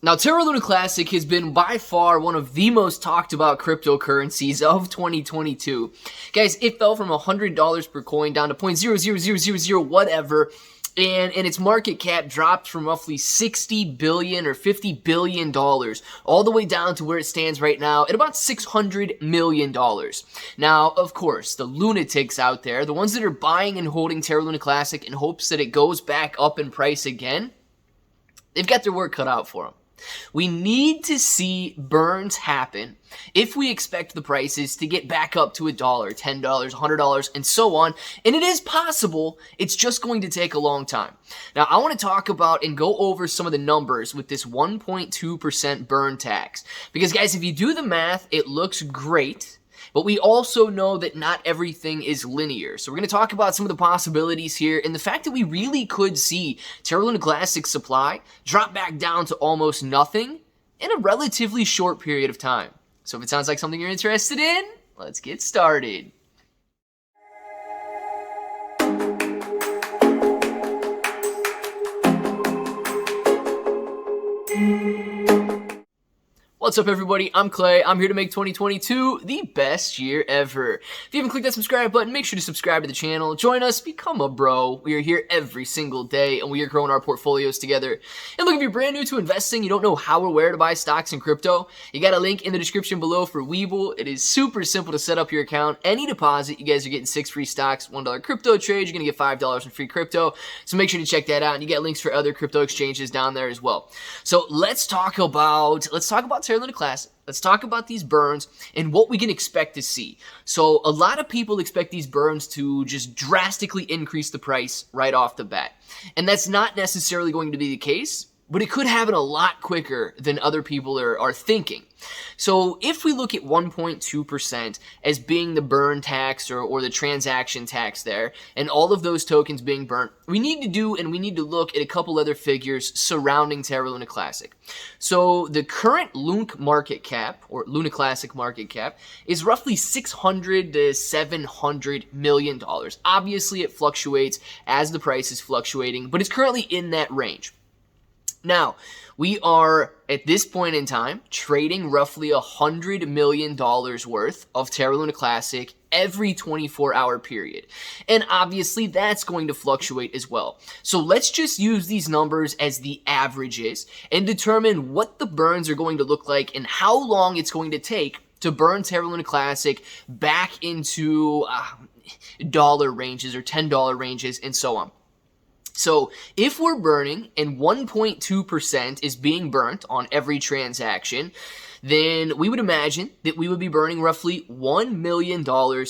Now, Terra Luna Classic has been by far one of the most talked about cryptocurrencies of 2022. Guys, it fell from $100 per coin down to 0.00000 whatever, and its market cap dropped from roughly $60 billion or $50 billion all the way down to where it stands right now at about $600 million. Now, of course, the lunatics out there, the ones that are buying and holding Terra Luna Classic in hopes that it goes back up in price again, they've got their work cut out for them. We need to see burns happen if we expect the prices to get back up to $1, $10, $100, and so on. And it is possible. It's just going to take a long time. Now, I want to talk about and go over some of the numbers with this 1.2% burn tax. Because, guys, if you do the math, it looks great. But we also know that not everything is linear. So we're going to talk about some of the possibilities here and the fact that we really could see Terra Luna Classic supply drop back down to almost nothing in a relatively short period of time. So if it sounds like something you're interested in, let's get started. What's up, everybody? I'm Clay. I'm here to make 2022 the best year ever. If you haven't clicked that subscribe button, make sure to subscribe to the channel. Join us, become a bro. We are here every single day, and we are growing our portfolios together. And look, if you're brand new to investing, you don't know how or where to buy stocks in crypto, you got a link in the description below for Webull. It is super simple to set up your account. Any deposit, you guys are getting 6 free stocks, $1 crypto trade, you're going to get $5 in free crypto. So make sure to check that out, and you get links for other crypto exchanges down there as well. So let's talk about Terra Luna Classic. Let's talk about these burns and what we can expect to see. So a lot of people expect these burns to just drastically increase the price right off the bat. And that's not necessarily going to be the case, but it could happen a lot quicker than other people are thinking. So if we look at 1.2% as being the burn tax or the transaction tax there, and all of those tokens being burnt, we need to look at a couple other figures surrounding Terra Luna Classic. So the current LUNC market cap, or Luna Classic market cap, is roughly $600 to $700 million. Obviously, it fluctuates as the price is fluctuating, but it's currently in that range. Now, we are, at this point in time, trading roughly $100 million worth of Terra Luna Classic every 24-hour period. And obviously, that's going to fluctuate as well. So let's just use these numbers as the averages and determine what the burns are going to look like and how long it's going to take to burn Terra Luna Classic back into dollar ranges or $10 ranges and so on. So if we're burning and 1.2% is being burnt on every transaction, then we would imagine that we would be burning roughly $1 million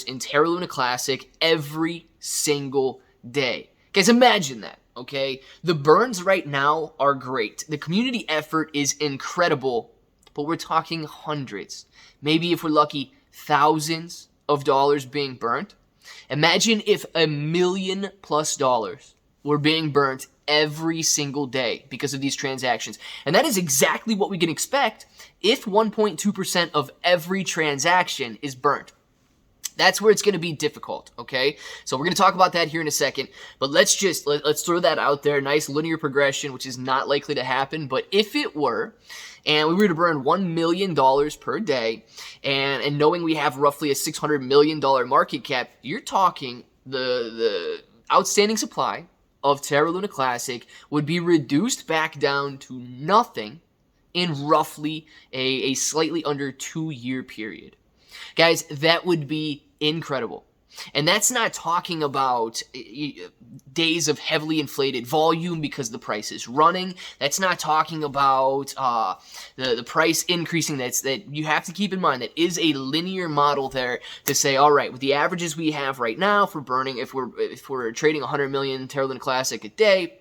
in Terra Luna Classic every single day. Guys, imagine that, okay? The burns right now are great. The community effort is incredible, but we're talking hundreds, maybe if we're lucky, thousands of dollars being burnt. Imagine if $1 million+ were being burnt every single day because of these transactions. And that is exactly what we can expect if 1.2% of every transaction is burnt. That's where it's going to be difficult, okay? So we're going to talk about that here in a second, but let's throw that out there. Nice linear progression, which is not likely to happen, but if it were, and we were to burn $1 million per day, and knowing we have roughly a $600 million market cap, you're talking the outstanding supply of Terra Luna Classic would be reduced back down to nothing in roughly a slightly under 2-year period. Guys, that would be incredible. And that's not talking about days of heavily inflated volume because the price is running. That's not talking about the price increasing. That you have to keep in mind that is a linear model there to say, all right, with the averages we have right now for burning, if we're trading 100 million Terra Luna Classic a day,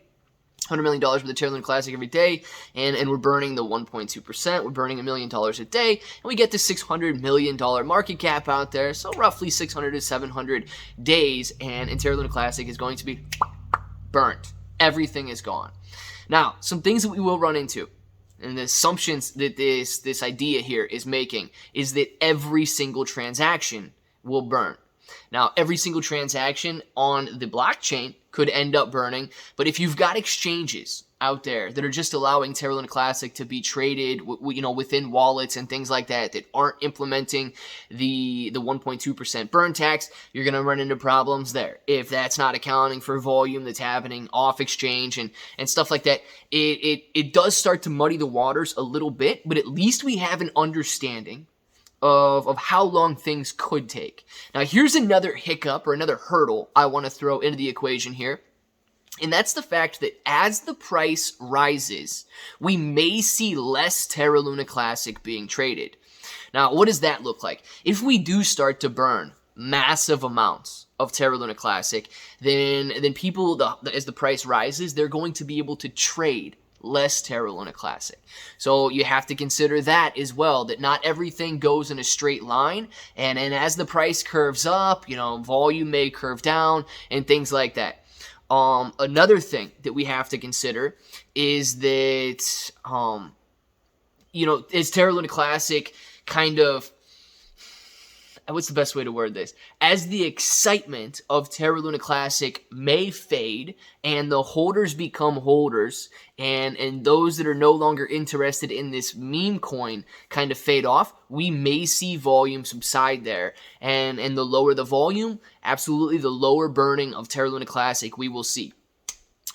$100 million worth of Terra Luna Classic every day, and we're burning the 1.2%, we're burning $1 million a day, and we get the $600 million market cap out there, so roughly 600 to 700 days, and Terra Luna Classic is going to be burnt. Everything is gone. Now, some things that we will run into, and the assumptions that this idea here is making, is that every single transaction will burn. Now, every single transaction on the blockchain could end up burning, but if you've got exchanges out there that are just allowing Terra Luna Classic to be traded, within wallets and things like that aren't implementing the 1.2% burn tax, you're going to run into problems there. If that's not accounting for volume that's happening off exchange and stuff like that, it does start to muddy the waters a little bit, but at least we have an understanding of how long things could take. Now, here's another hiccup or another hurdle I want to throw into the equation here. And that's the fact that as the price rises, we may see less Terra Luna Classic being traded. Now, what does that look like? If we do start to burn massive amounts of Terra Luna Classic, then people, as the price rises, they're going to be able to trade less Terra Luna Classic. So you have to consider that as well, that not everything goes in a straight line, and as the price curves up, volume may curve down and things like that. Another thing that we have to consider is that, is Terra Luna Classic kind of, what's the best way to word this? As the excitement of Terra Luna Classic may fade and the holders become holders and those that are no longer interested in this meme coin kind of fade off, we may see volume subside there. And the lower the volume, absolutely the lower burning of Terra Luna Classic we will see.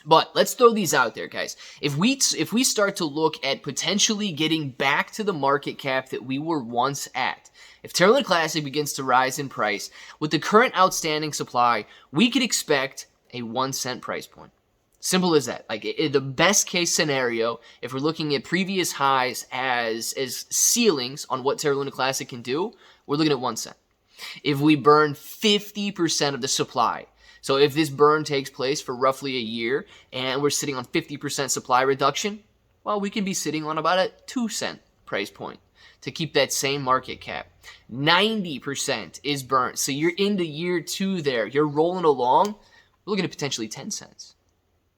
But let's throw these out there, guys. If we start to look at potentially getting back to the market cap that we were once at, if Terra Luna Classic begins to rise in price, with the current outstanding supply, we could expect a 1 cent price point. Simple as that. Like, the best case scenario, if we're looking at previous highs as ceilings on what Terra Luna Classic can do, we're looking at 1 cent. If we burn 50% of the supply, so if this burn takes place for roughly a year and we're sitting on 50% supply reduction, well, we can be sitting on about a 2 cent price point to keep that same market cap. 90% is burnt. So you're into year 2 there. You're rolling along. We're looking at potentially 10 cents,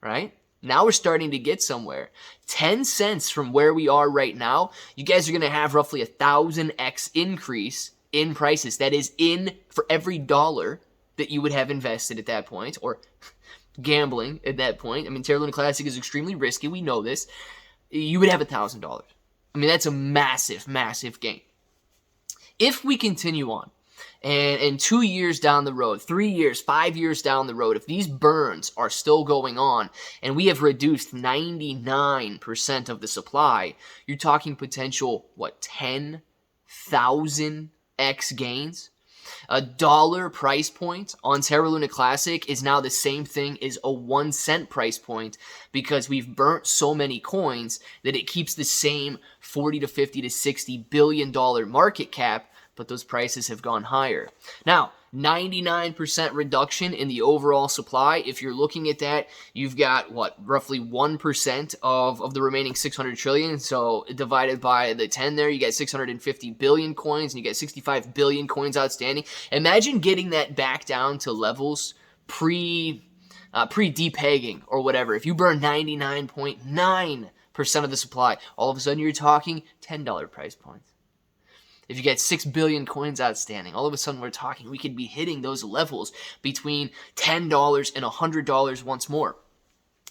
right? Now we're starting to get somewhere. 10 cents from where we are right now, you guys are going to have roughly 1,000x increase in prices. That is in for every dollar that you would have invested at that point, or gambling at that point. I mean, Terra Luna Classic is extremely risky. We know this. You would have $1,000. I mean, that's a massive, massive gain. If we continue on, and 2 years down the road, 3 years, 5 years down the road, if these burns are still going on, and we have reduced 99% of the supply, you're talking potential, 10,000x gains? $1 price point on Terra Luna Classic is now the same thing as a 1 cent price point, because we've burnt so many coins that it keeps the same 40 to 50 to 60 billion dollar market cap, but those prices have gone higher. Now, 99% reduction in the overall supply. If you're looking at that, you've got roughly 1% of the remaining 600 trillion. So divided by the 10 there, you get 650 billion coins, and you get 65 billion coins outstanding. Imagine getting that back down to levels pre-depegging or whatever. If you burn 99.9% of the supply, all of a sudden you're talking $10 price points. If you get 6 billion coins outstanding, all of a sudden we're talking, we could be hitting those levels between $10 and $100 once more.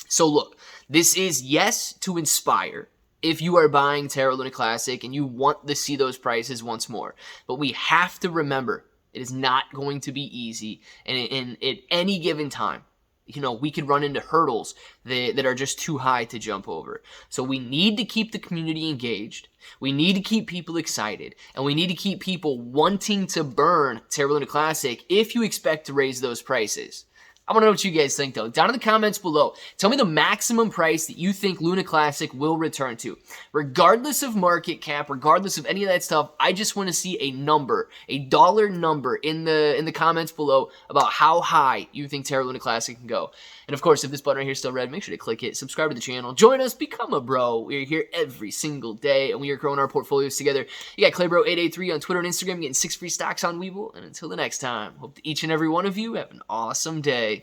So look, this is, yes, to inspire if you are buying Terra Luna Classic and you want to see those prices once more. But we have to remember, it is not going to be easy. And at any given time, we could run into hurdles that are just too high to jump over. So we need to keep the community engaged. We need to keep people excited. And we need to keep people wanting to burn Terra Luna Classic if you expect to raise those prices. I want to know what you guys think, though. Down in the comments below, tell me the maximum price that you think Luna Classic will return to. Regardless of market cap, regardless of any of that stuff, I just want to see a number, a dollar number in the comments below about how high you think Terra Luna Classic can go. And of course, if this button right here is still red, make sure to click it, subscribe to the channel, join us, become a bro. We are here every single day, and we are growing our portfolios together. You got ClayBro883 on Twitter and Instagram, getting 6 free stocks on Webull. And until the next time, hope that each and every one of you have an awesome day.